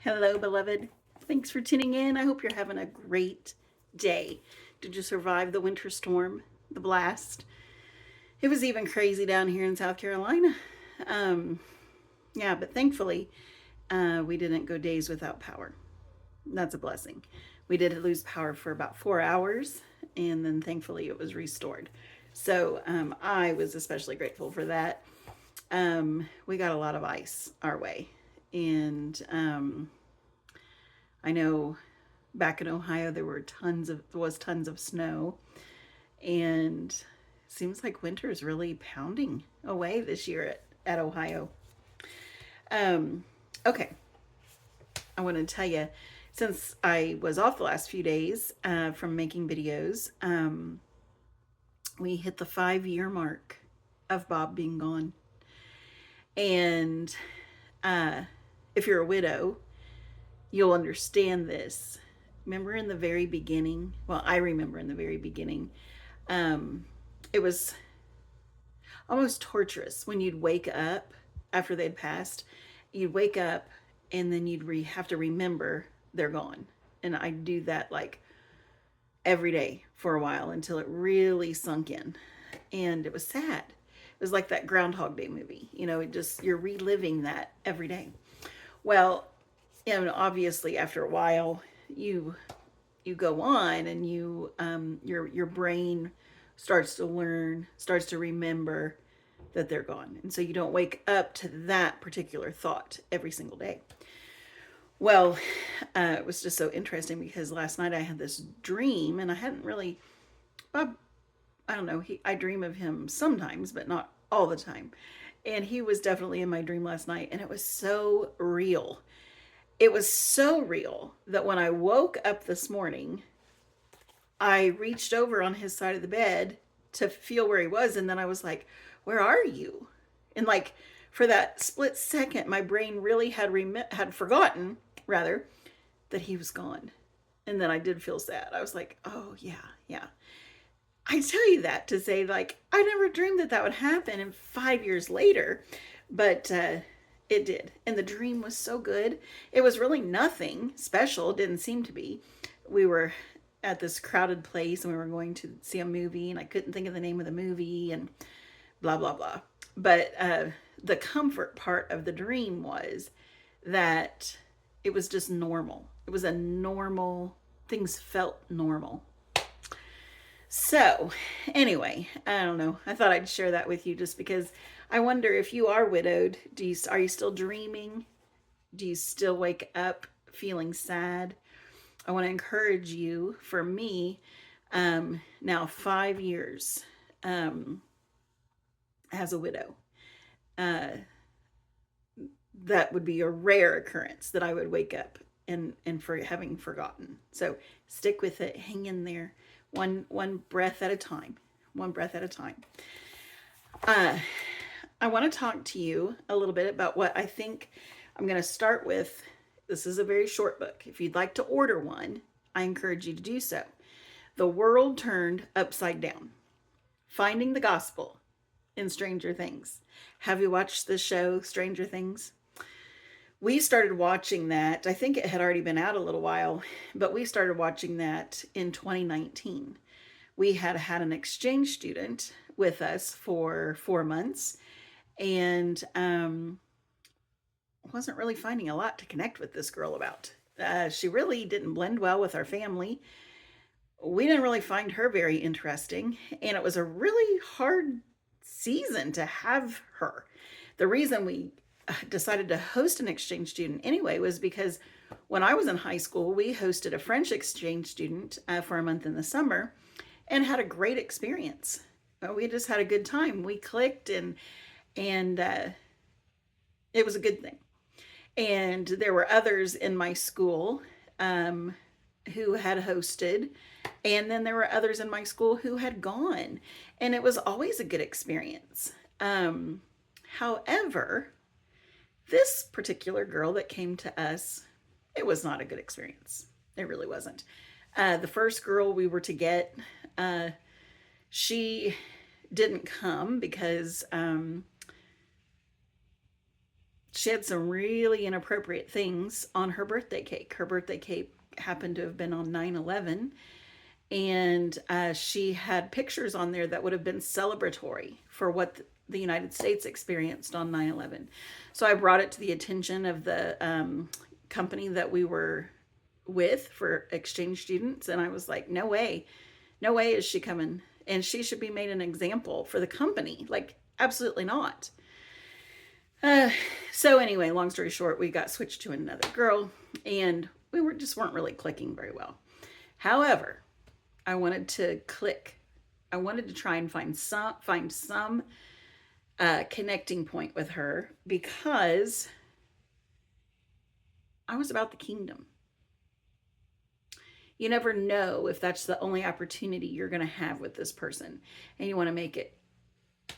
Hello, beloved. Thanks for tuning in. I hope you're having a great day. Did you survive the winter storm, the blast? It was even crazy down here in South Carolina. Um, yeah, but thankfully, we didn't go days without power. That's a blessing. We did lose power for about 4 hours, and then thankfully it was restored. So I was especially grateful for that. We got a lot of ice our way, and I know back in Ohio there was tons of snow, and it seems like winter is really pounding away this year at Ohio. Um, okay, I want to tell you, since I was off the last few days from making videos, we hit the 5 year mark of Bob being gone. And uh, if you're a widow, you'll understand this. Remember in the very beginning? Well, I remember in the very beginning, um, it was almost torturous when you'd wake up after they'd passed. You'd wake up and then have to remember they're gone. And I do that like every day for a while until it really sunk in. And it was sad. It was like that Groundhog Day movie. You're reliving that every day. Well, obviously after a while, you go on and your brain starts to learn, starts to remember that they're gone. And so you don't wake up to that particular thought every single day. Well, it was just so interesting because last night I had this dream, and I hadn't really, Bob, I don't know, I dream of him sometimes, but not all the time. And he was definitely in my dream last night, and it was so real. It was so real that when I woke up this morning, I reached over on his side of the bed to feel where he was, and then I was like, "Where are you?" And like for that split second, my brain really had forgotten rather that he was gone. And then I did feel sad. I was like, "Oh yeah, yeah." I tell you that to say like I never dreamed that would happen, and 5 years later, but it did. And the dream was so good. It was really nothing special. It didn't seem to be. We were at this crowded place and we were going to see a movie, and I couldn't think of the name of the movie and blah blah blah. But the comfort part of the dream was that it was just normal. It was a normal, things felt normal. So, anyway, I don't know. I thought I'd share that with you just because I wonder if you are widowed. Are you still dreaming? Do you still wake up feeling sad? I want to encourage you. For me, now 5 years as a widow, uh, that would be a rare occurrence that I would wake up and for having forgotten. So stick with it. Hang in there. One breath at a time. One breath at a time. Uh, I want to talk to you a little bit about what I think. I'm going to start with. This is a very short book. If you'd like to order one, I encourage you to do so. The World Turned Upside Down. Finding the Gospel in Stranger Things. Have you watched the show Stranger Things? We started watching that. I think it had already been out a little while, but we started watching that in 2019. We had an exchange student with us for 4 months, and wasn't really finding a lot to connect with this girl about. She really didn't blend well with our family. We didn't really find her very interesting, and it was a really hard season to have her. The reason we decided to host an exchange student anyway was because when I was in high school, we hosted a French exchange student for a month in the summer and had a great experience. We just had a good time. We clicked, and it was a good thing. And there were others in my school who had hosted, and then there were others in my school who had gone, and it was always a good experience. However, this particular girl that came to us, it was not a good experience. It really wasn't. The first girl we were to get, she didn't come because she had some really inappropriate things on her birthday cake. Her birthday cake happened to have been on 9/11, and she had pictures on there that would have been celebratory for what the United States experienced on 9/11. So I brought it to the attention of the company that we were with for exchange students, and I was like, no way, no way is she coming, and she should be made an example for the company. Like, absolutely not. So anyway, long story short, we got switched to another girl, and we weren't really clicking very well. However, I wanted to click. I wanted to try and find some connecting point with her, because I was about the kingdom. You never know if that's the only opportunity you're going to have with this person, and you want to make it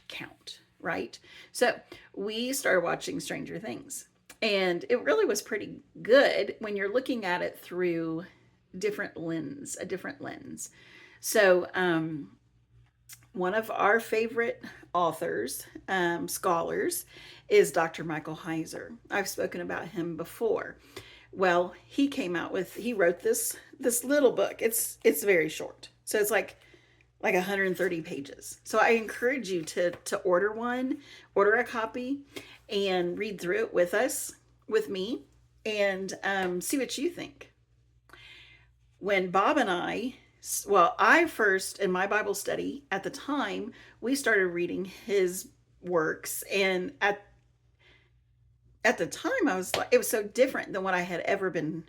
count, right? So we started watching Stranger Things, and it really was pretty good when you're looking at it through a different lens. So one of our favorite authors, scholars, is Dr. Michael Heiser. I've spoken about him before. Well, he wrote this little book. It's very short. So it's like 130 pages. So I encourage you to order a copy and read through it with me, and see what you think. When Bob and I first, in my Bible study at the time, we started reading his works, and at the time, I was like, it was so different than what I had ever been,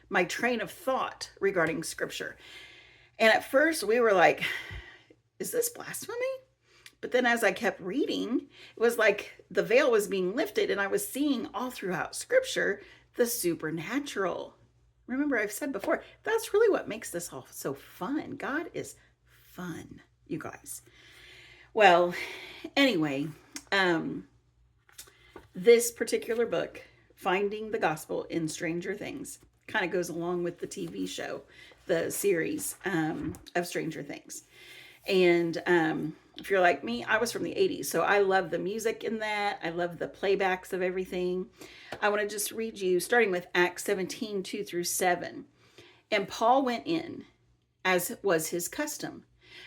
my train of thought regarding scripture. And at first we were like, is this blasphemy? But then as I kept reading, it was like the veil was being lifted, and I was seeing all throughout scripture the supernatural. Remember, I've said before, that's really what makes this all so fun. God is fun, you guys. Well, anyway, this particular book, Finding the Gospel in Stranger Things, kind of goes along with the TV show, the series of Stranger Things. And if you're like me, I was from the 80s, so I love the music in that. I love the playbacks of everything. I want to just read you, starting with Acts 17, 2 through 7. And Paul went in, as was his custom,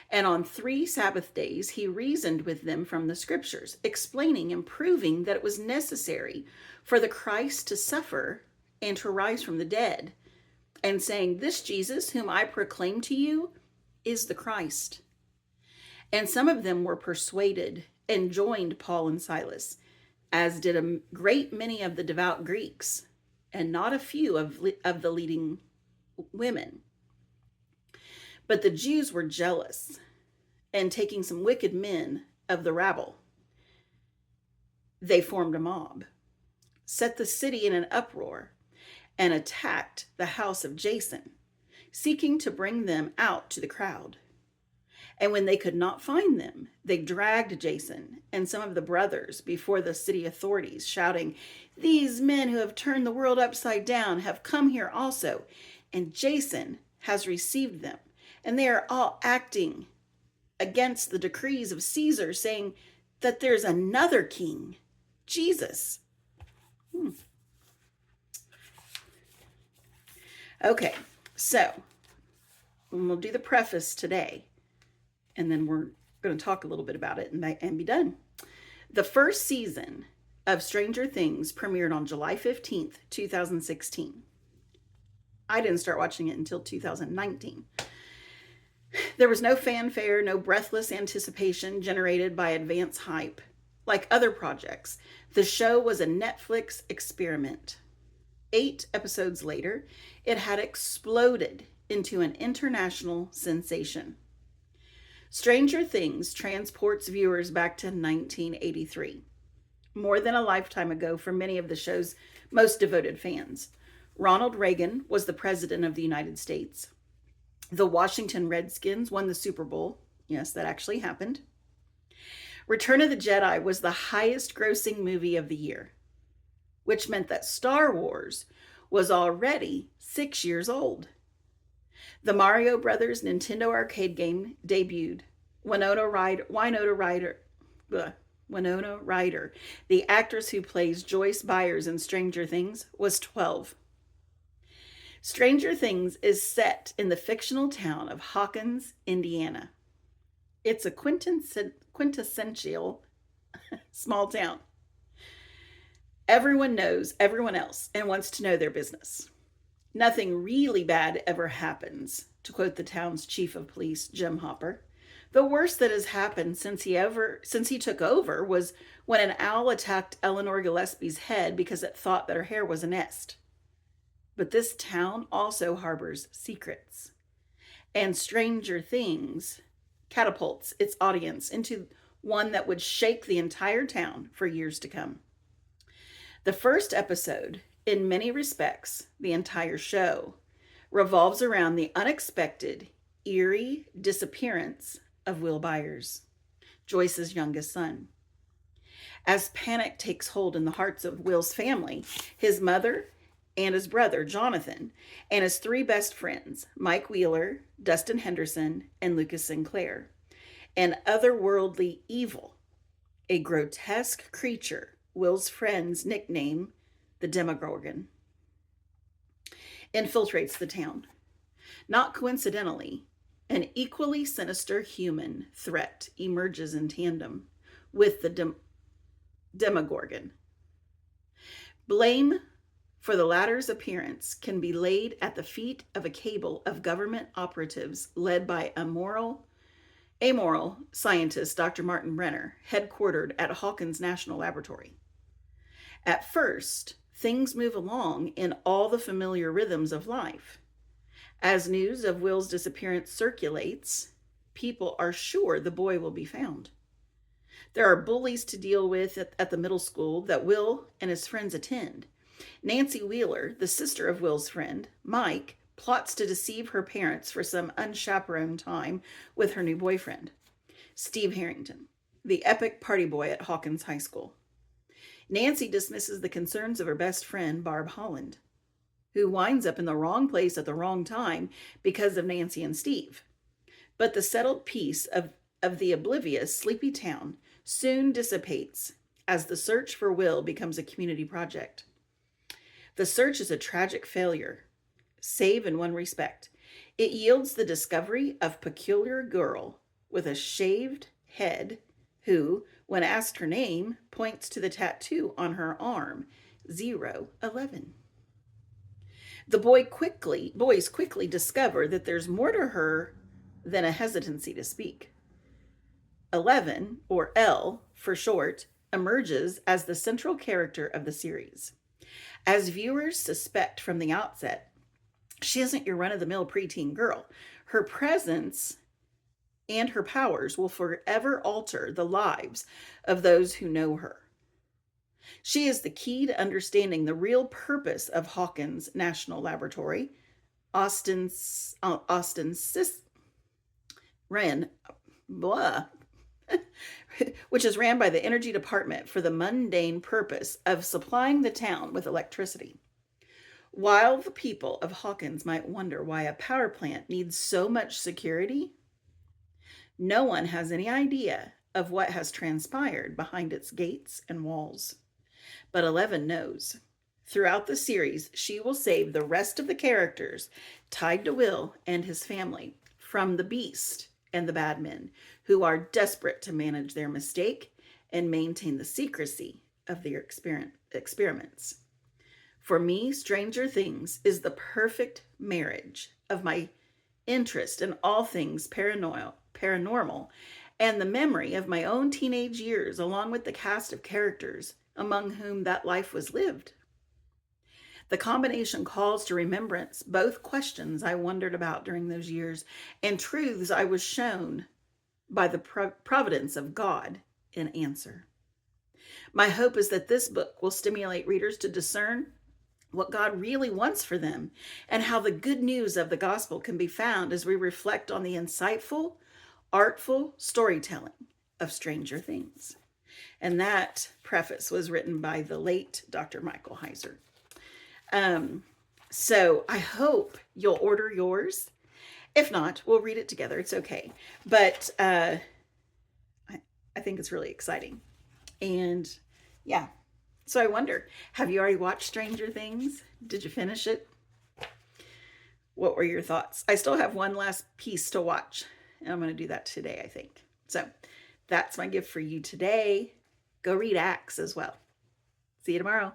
and on 3 Sabbath days he reasoned with them from the scriptures, explaining and proving that it was necessary for the Christ to suffer and to rise from the dead, and saying, this Jesus whom I proclaim to you is the Christ. And some of them were persuaded and joined Paul and Silas, as did a great many of the devout Greeks, and not a few of the leading women. But the Jews were jealous, and taking some wicked men of the rabble, they formed a mob, set the city in an uproar, and attacked the house of Jason, seeking to bring them out to the crowd. And when they could not find them, they dragged Jason and some of the brothers before the city authorities, shouting, these men who have turned the world upside down have come here also, and Jason has received them. And they are all acting against the decrees of Caesar, saying that there's another king, Jesus. Okay, so we'll do the preface today, and then we're going to talk a little bit about it and be done. The first season of Stranger Things premiered on July 15th, 2016. I didn't start watching it until 2019. There was no fanfare, no breathless anticipation generated by advance hype. Like other projects, the show was a Netflix experiment. 8 episodes later, it had exploded into an international sensation. Stranger Things transports viewers back to 1983, more than a lifetime ago for many of the show's most devoted fans. Ronald Reagan was the president of the United States. The Washington Redskins won the Super Bowl. Yes, that actually happened. Return of the Jedi was the highest grossing movie of the year, which meant that Star Wars was already 6 years old. The Mario Brothers Nintendo arcade game debuted. Winona Ryder Winona Ryder, the actress who plays Joyce Byers in Stranger Things, was 12. Stranger Things is set in the fictional town of Hawkins, Indiana. It's a quintessential small town. Everyone knows everyone else and wants to know their business. Nothing really bad ever happens, to quote the town's chief of police, Jim Hopper. The worst that has happened since he took over was when an owl attacked Eleanor Gillespie's head because it thought that her hair was a nest. But this town also harbors secrets. And Stranger Things catapults its audience into one that would shake the entire town for years to come. The first episode, in many respects, the entire show, revolves around the unexpected, eerie disappearance of Will Byers, Joyce's youngest son. As panic takes hold in the hearts of Will's family, his mother and his brother, Jonathan, and his three best friends, Mike Wheeler, Dustin Henderson, and Lucas Sinclair, an otherworldly evil, a grotesque creature Will's friends nickname the Demogorgon, infiltrates the town. Not coincidentally, an equally sinister human threat emerges in tandem with the Demogorgon. Blame for the latter's appearance can be laid at the feet of a cabal of government operatives led by amoral scientist Dr. Martin Brenner, headquartered at Hawkins National Laboratory. At first, things move along in all the familiar rhythms of life. As news of Will's disappearance circulates, people are sure the boy will be found. There are bullies to deal with at the middle school that Will and his friends attend. Nancy Wheeler, the sister of Will's friend, Mike, plots to deceive her parents for some unchaperoned time with her new boyfriend, Steve Harrington, the epic party boy at Hawkins High School. Nancy dismisses the concerns of her best friend, Barb Holland, who winds up in the wrong place at the wrong time because of Nancy and Steve. But the settled peace of the oblivious, sleepy town soon dissipates as the search for Will becomes a community project. The search is a tragic failure, save in one respect. It yields the discovery of a peculiar girl with a shaved head who, when asked her name, points to the tattoo on her arm, 011. The boys quickly discover that there's more to her than a hesitancy to speak. 11, or L for short, emerges as the central character of the series. As viewers suspect from the outset, she isn't your run-of-the-mill preteen girl. Her presence and her powers will forever alter the lives of those who know her. She is the key to understanding the real purpose of Hawkins National Laboratory, Austin which is ran by the Energy Department for the mundane purpose of supplying the town with electricity. While the people of Hawkins might wonder why a power plant needs so much security, no one has any idea of what has transpired behind its gates and walls. But 11 knows. Throughout the series, she will save the rest of the characters tied to Will and his family from the Beast and the bad men who are desperate to manage their mistake and maintain the secrecy of their experiments. For me, Stranger Things is the perfect marriage of my interest in all things paranormal and the memory of my own teenage years, along with the cast of characters among whom that life was lived. The combination calls to remembrance both questions I wondered about during those years and truths I was shown by the providence of God in answer. My hope is that this book will stimulate readers to discern what God really wants for them and how the good news of the gospel can be found as we reflect on the insightful, artful storytelling of Stranger Things. And that preface was written by the late Dr. Michael Heiser. So I hope you'll order yours. If not, we'll read it together. It's okay. But I think it's really exciting. And yeah, so I wonder, have you already watched Stranger Things? Did you finish it? What were your thoughts? I still have one last piece to watch, and I'm going to do that today, I think. So that's my gift for you today. Go read Acts as well. See you tomorrow.